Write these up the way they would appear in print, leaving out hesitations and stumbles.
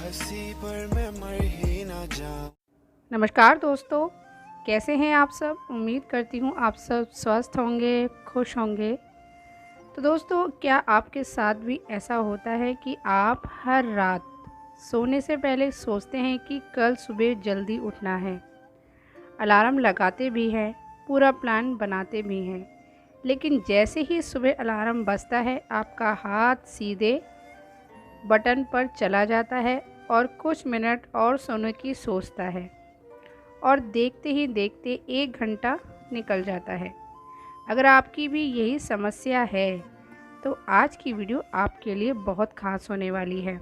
हंसी पर मैं मर ही ना जाऊं। नमस्कार दोस्तों, कैसे हैं आप सब। उम्मीद करती हूँ आप सब स्वस्थ होंगे, खुश होंगे। तो दोस्तों, क्या आपके साथ भी ऐसा होता है कि आप हर रात सोने से पहले सोचते हैं कि कल सुबह जल्दी उठना है। अलार्म लगाते भी हैं, पूरा प्लान बनाते भी हैं, लेकिन जैसे ही सुबह अलार्म बजता है आपका हाथ सीधे बटन पर चला जाता है और कुछ मिनट और सोने की सोचता है और देखते ही देखते 1 घंटा निकल जाता है। अगर आपकी भी यही समस्या है तो आज की वीडियो आपके लिए बहुत खास होने वाली है,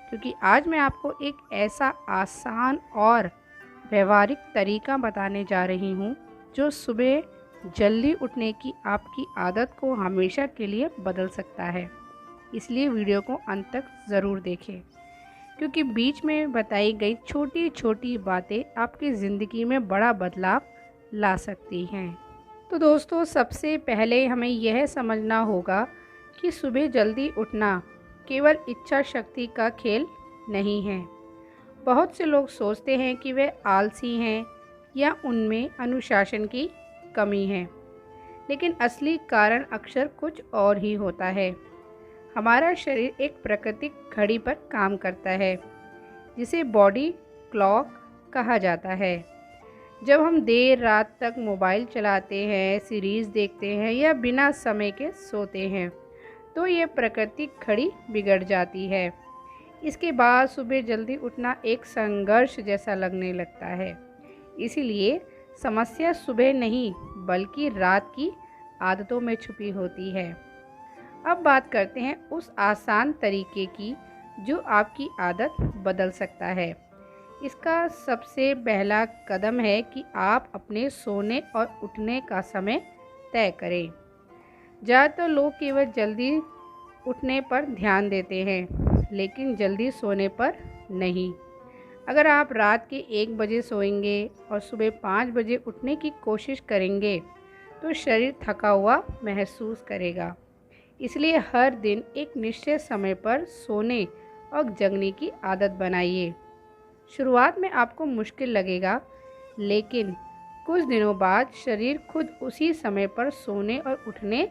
क्योंकि आज मैं आपको एक ऐसा आसान और व्यवहारिक तरीका बताने जा रही हूँ जो सुबह जल्दी उठने की आपकी आदत को हमेशा के लिए बदल सकता है। इसलिए वीडियो को अंत तक ज़रूर देखें, क्योंकि बीच में बताई गई छोटी छोटी बातें आपकी ज़िंदगी में बड़ा बदलाव ला सकती हैं। तो दोस्तों, सबसे पहले हमें यह समझना होगा कि सुबह जल्दी उठना केवल इच्छा शक्ति का खेल नहीं है। बहुत से लोग सोचते हैं कि वे आलसी हैं या उनमें अनुशासन की कमी है, लेकिन असली कारण अक्सर कुछ और ही होता है। हमारा शरीर एक प्राकृतिक घड़ी पर काम करता है जिसे बॉडी क्लॉक कहा जाता है। जब हम देर रात तक मोबाइल चलाते हैं, सीरीज़ देखते हैं या बिना समय के सोते हैं तो ये प्राकृतिक घड़ी बिगड़ जाती है। इसके बाद सुबह जल्दी उठना एक संघर्ष जैसा लगने लगता है। इसीलिए समस्या सुबह नहीं बल्कि रात की आदतों में छुपी होती है। अब बात करते हैं उस आसान तरीके की जो आपकी आदत बदल सकता है। इसका सबसे पहला कदम है कि आप अपने सोने और उठने का समय तय करें। ज़्यादातर लोग केवल जल्दी उठने पर ध्यान देते हैं, लेकिन जल्दी सोने पर नहीं। अगर आप रात के 1 बजे सोएंगे और सुबह 5 बजे उठने की कोशिश करेंगे तो शरीर थका हुआ महसूस करेगा। इसलिए हर दिन एक निश्चित समय पर सोने और जगने की आदत बनाइए। शुरुआत में आपको मुश्किल लगेगा, लेकिन कुछ दिनों बाद शरीर खुद उसी समय पर सोने और उठने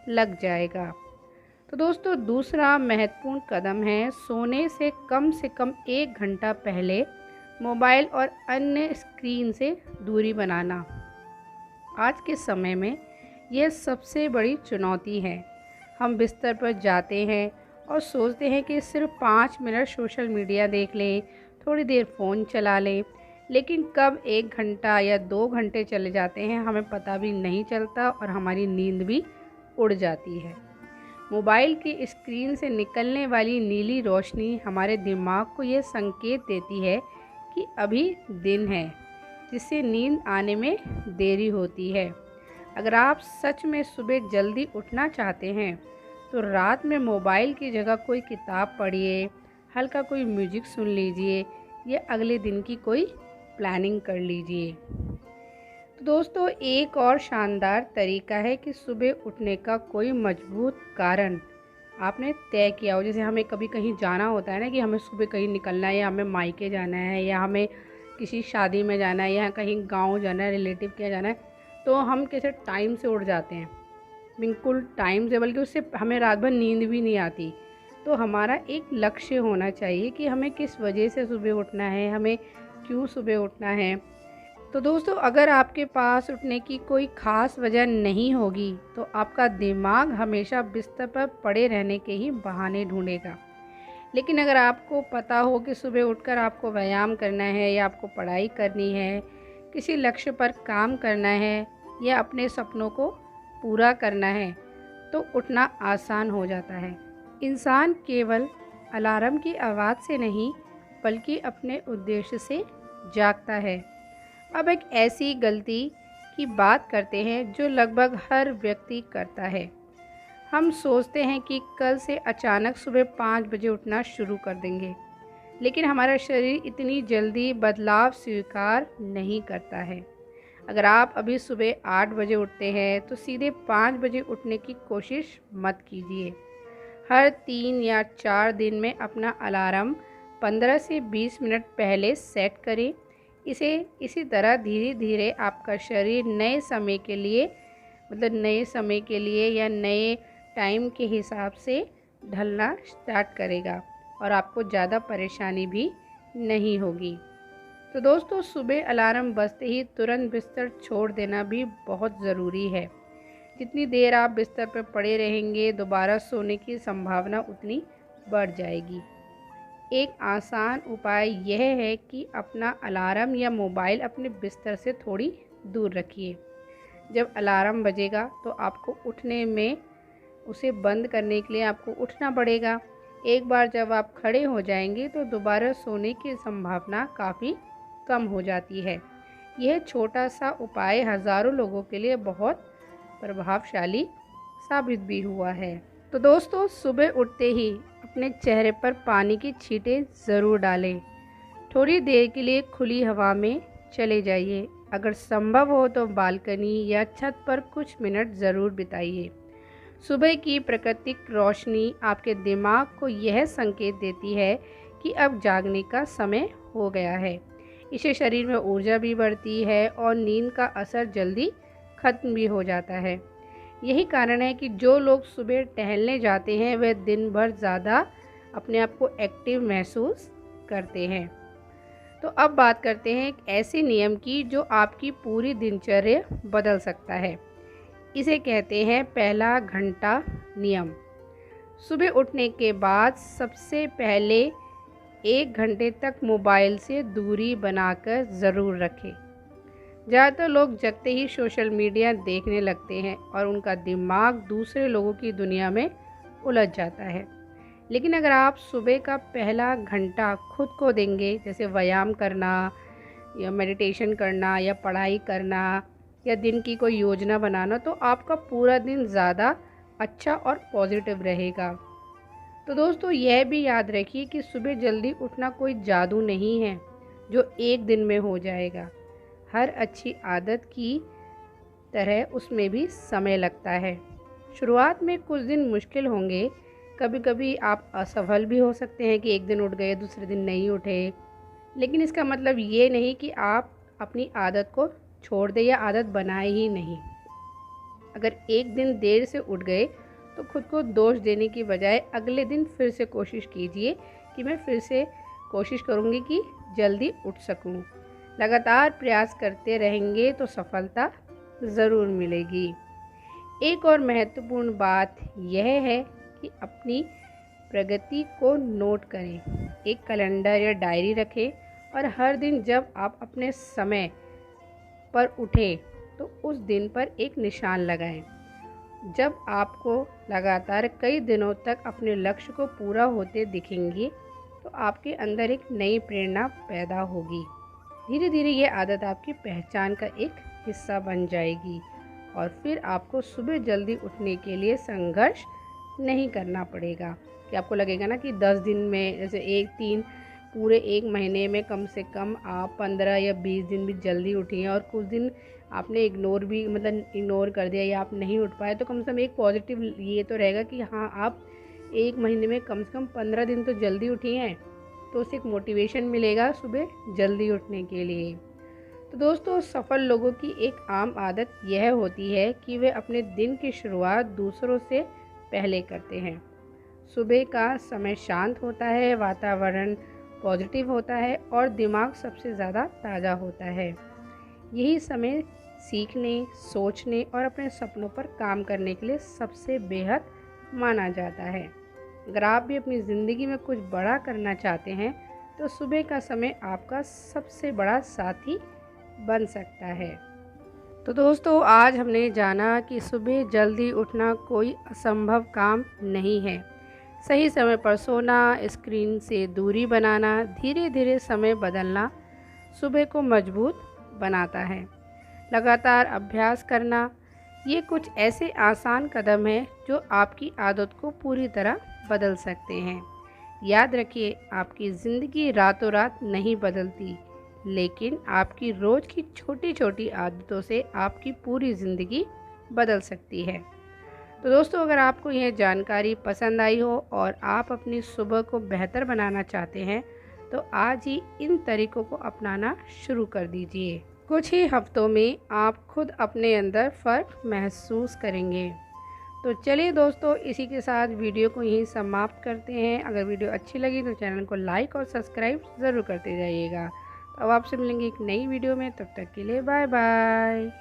लग जाएगा। तो दोस्तों, दूसरा महत्वपूर्ण कदम है सोने से कम 1 घंटा पहले मोबाइल और अन्य स्क्रीन से दूरी बनाना। आज के समय में यह सबसे बड़ी चुनौती है। हम बिस्तर पर जाते हैं और सोचते हैं कि सिर्फ 5 मिनट सोशल मीडिया देख लें, थोड़ी देर फ़ोन चला लें, लेकिन कब 1 घंटा या 2 घंटे चले जाते हैं हमें पता भी नहीं चलता और हमारी नींद भी उड़ जाती है। मोबाइल की स्क्रीन से निकलने वाली नीली रोशनी हमारे दिमाग को ये संकेत देती है कि अभी दिन है, जिससे नींद आने में देरी होती है। अगर आप सच में सुबह जल्दी उठना चाहते हैं तो रात में मोबाइल की जगह कोई किताब पढ़िए, हल्का कोई म्यूजिक सुन लीजिए या अगले दिन की कोई प्लानिंग कर लीजिए। तो दोस्तों, एक और शानदार तरीका है कि सुबह उठने का कोई मजबूत कारण आपने तय किया हो। जैसे हमें कभी कहीं जाना होता है ना, कि हमें सुबह कहीं निकलना है या हमें मायके जाना है या हमें किसी शादी में जाना है या कहीं गांव जाना है, रिलेटिव के यहाँ जाना है, तो हम कैसे टाइम से उठ जाते हैं, बिल्कुल टाइम से, बल्कि उससे हमें रात भर नींद भी नहीं आती। तो हमारा एक लक्ष्य होना चाहिए कि हमें किस वजह से सुबह उठना है, हमें क्यों सुबह उठना है। तो दोस्तों, अगर आपके पास उठने की कोई ख़ास वजह नहीं होगी तो आपका दिमाग हमेशा बिस्तर पर पड़े रहने के ही बहाने ढूंढेगा। लेकिन अगर आपको पता हो कि सुबह उठकर आपको व्यायाम करना है या आपको पढ़ाई करनी है, किसी लक्ष्य पर काम करना है या अपने सपनों को पूरा करना है, तो उठना आसान हो जाता है। इंसान केवल अलार्म की आवाज़ से नहीं बल्कि अपने उद्देश्य से जागता है। अब एक ऐसी गलती की बात करते हैं जो लगभग हर व्यक्ति करता है। हम सोचते हैं कि कल से अचानक सुबह 5 बजे उठना शुरू कर देंगे, लेकिन हमारा शरीर इतनी जल्दी बदलाव स्वीकार नहीं करता है। अगर आप अभी सुबह 8 बजे उठते हैं तो सीधे 5 बजे उठने की कोशिश मत कीजिए। हर 3 या 4 दिन में अपना अलार्म 15 से 20 मिनट पहले सेट करें। इसे इसी तरह धीरे धीरे आपका शरीर नए समय के लिए या नए टाइम के हिसाब से ढलना स्टार्ट करेगा और आपको ज़्यादा परेशानी भी नहीं होगी। तो दोस्तों, सुबह अलार्म बजते ही तुरंत बिस्तर छोड़ देना भी बहुत ज़रूरी है। जितनी देर आप बिस्तर पर पड़े रहेंगे, दोबारा सोने की संभावना उतनी बढ़ जाएगी। एक आसान उपाय यह है कि अपना अलार्म या मोबाइल अपने बिस्तर से थोड़ी दूर रखिए। जब अलार्म बजेगा तो आपको उठने में उसे बंद करने के लिए आपको उठना पड़ेगा। एक बार जब आप खड़े हो जाएंगे तो दोबारा सोने की संभावना काफ़ी कम हो जाती है। यह छोटा सा उपाय हज़ारों लोगों के लिए बहुत प्रभावशाली साबित भी हुआ है। तो दोस्तों, सुबह उठते ही अपने चेहरे पर पानी की छींटें ज़रूर डालें। थोड़ी देर के लिए खुली हवा में चले जाइए। अगर संभव हो तो बालकनी या छत पर कुछ मिनट ज़रूर बिताइए। सुबह की प्राकृतिक रोशनी आपके दिमाग को यह संकेत देती है कि अब जागने का समय हो गया है। इससे शरीर में ऊर्जा भी बढ़ती है और नींद का असर जल्दी खत्म भी हो जाता है। यही कारण है कि जो लोग सुबह टहलने जाते हैं वे दिन भर ज़्यादा अपने आप को एक्टिव महसूस करते हैं। तो अब बात करते हैं एक ऐसे नियम की जो आपकी पूरी दिनचर्या बदल सकता है। इसे कहते हैं पहला घंटा नियम। सुबह उठने के बाद सबसे पहले 1 घंटे तक मोबाइल से दूरी बनाकर ज़रूर रखें। ज़्यादातर लोग जगते ही सोशल मीडिया देखने लगते हैं और उनका दिमाग दूसरे लोगों की दुनिया में उलझ जाता है। लेकिन अगर आप सुबह का पहला घंटा खुद को देंगे, जैसे व्यायाम करना या मेडिटेशन करना या पढ़ाई करना या दिन की कोई योजना बनाना, तो आपका पूरा दिन ज़्यादा अच्छा और पॉजिटिव रहेगा। तो दोस्तों, यह भी याद रखिए कि सुबह जल्दी उठना कोई जादू नहीं है जो एक दिन में हो जाएगा। हर अच्छी आदत की तरह उसमें भी समय लगता है। शुरुआत में कुछ दिन मुश्किल होंगे, कभी कभी आप असफल भी हो सकते हैं कि एक दिन उठ गए दूसरे दिन नहीं उठे। लेकिन इसका मतलब ये नहीं कि आप अपनी आदत को छोड़ दें या आदत बनाए ही नहीं। अगर एक दिन देर से उठ गए तो खुद को दोष देने की बजाय अगले दिन फिर से कोशिश कीजिए कि मैं फिर से कोशिश करूँगी कि जल्दी उठ सकूँ। लगातार प्रयास करते रहेंगे तो सफलता ज़रूर मिलेगी। एक और महत्वपूर्ण बात यह है कि अपनी प्रगति को नोट करें। एक कैलेंडर या डायरी रखें और हर दिन जब आप अपने समय पर उठें तो उस दिन पर एक निशान लगाएं। जब आपको लगातार कई दिनों तक अपने लक्ष्य को पूरा होते दिखेंगे तो आपके अंदर एक नई प्रेरणा पैदा होगी। धीरे धीरे ये आदत आपकी पहचान का एक हिस्सा बन जाएगी और फिर आपको सुबह जल्दी उठने के लिए संघर्ष नहीं करना पड़ेगा। कि आपको लगेगा ना कि 10 दिन में, जैसे पूरे एक महीने में कम से कम आप 15 या 20 दिन भी जल्दी उठिए और कुछ दिन आपने इग्नोर कर दिया या आप नहीं उठ पाए, तो कम से कम एक पॉजिटिव ये तो रहेगा कि हाँ, आप एक महीने में कम से कम 15 दिन तो जल्दी उठी हैं, तो उससे एक मोटिवेशन मिलेगा सुबह जल्दी उठने के लिए। तो दोस्तों, सफल लोगों की एक आम आदत यह होती है कि वे अपने दिन की शुरुआत दूसरों से पहले करते हैं। सुबह का समय शांत होता है, वातावरण पॉजिटिव होता है और दिमाग सबसे ज़्यादा ताज़ा होता है। यही समय सीखने, सोचने और अपने सपनों पर काम करने के लिए सबसे बेहद माना जाता है। अगर आप भी अपनी ज़िंदगी में कुछ बड़ा करना चाहते हैं तो सुबह का समय आपका सबसे बड़ा साथी बन सकता है। तो दोस्तों, आज हमने जाना कि सुबह जल्दी उठना कोई असंभव काम नहीं है। सही समय पर सोना, स्क्रीन से दूरी बनाना, धीरे धीरे समय बदलना सुबह को मजबूत बनाता है। लगातार अभ्यास करना, ये कुछ ऐसे आसान कदम हैं जो आपकी आदत को पूरी तरह बदल सकते हैं। याद रखिए, आपकी ज़िंदगी रातों रात नहीं बदलती, लेकिन आपकी रोज़ की छोटी छोटी आदतों से आपकी पूरी ज़िंदगी बदल सकती है। तो दोस्तों, अगर आपको यह जानकारी पसंद आई हो और आप अपनी सुबह को बेहतर बनाना चाहते हैं तो आज ही इन तरीकों को अपनाना शुरू कर दीजिए। कुछ ही हफ्तों में आप खुद अपने अंदर फ़र्क महसूस करेंगे। तो चलिए दोस्तों, इसी के साथ वीडियो को यहीं समाप्त करते हैं। अगर वीडियो अच्छी लगी तो चैनल को लाइक और सब्सक्राइब ज़रूर करते जाइएगा। तो अब आपसे मिलेंगे एक नई वीडियो में, तब तक के लिए बाय बाय।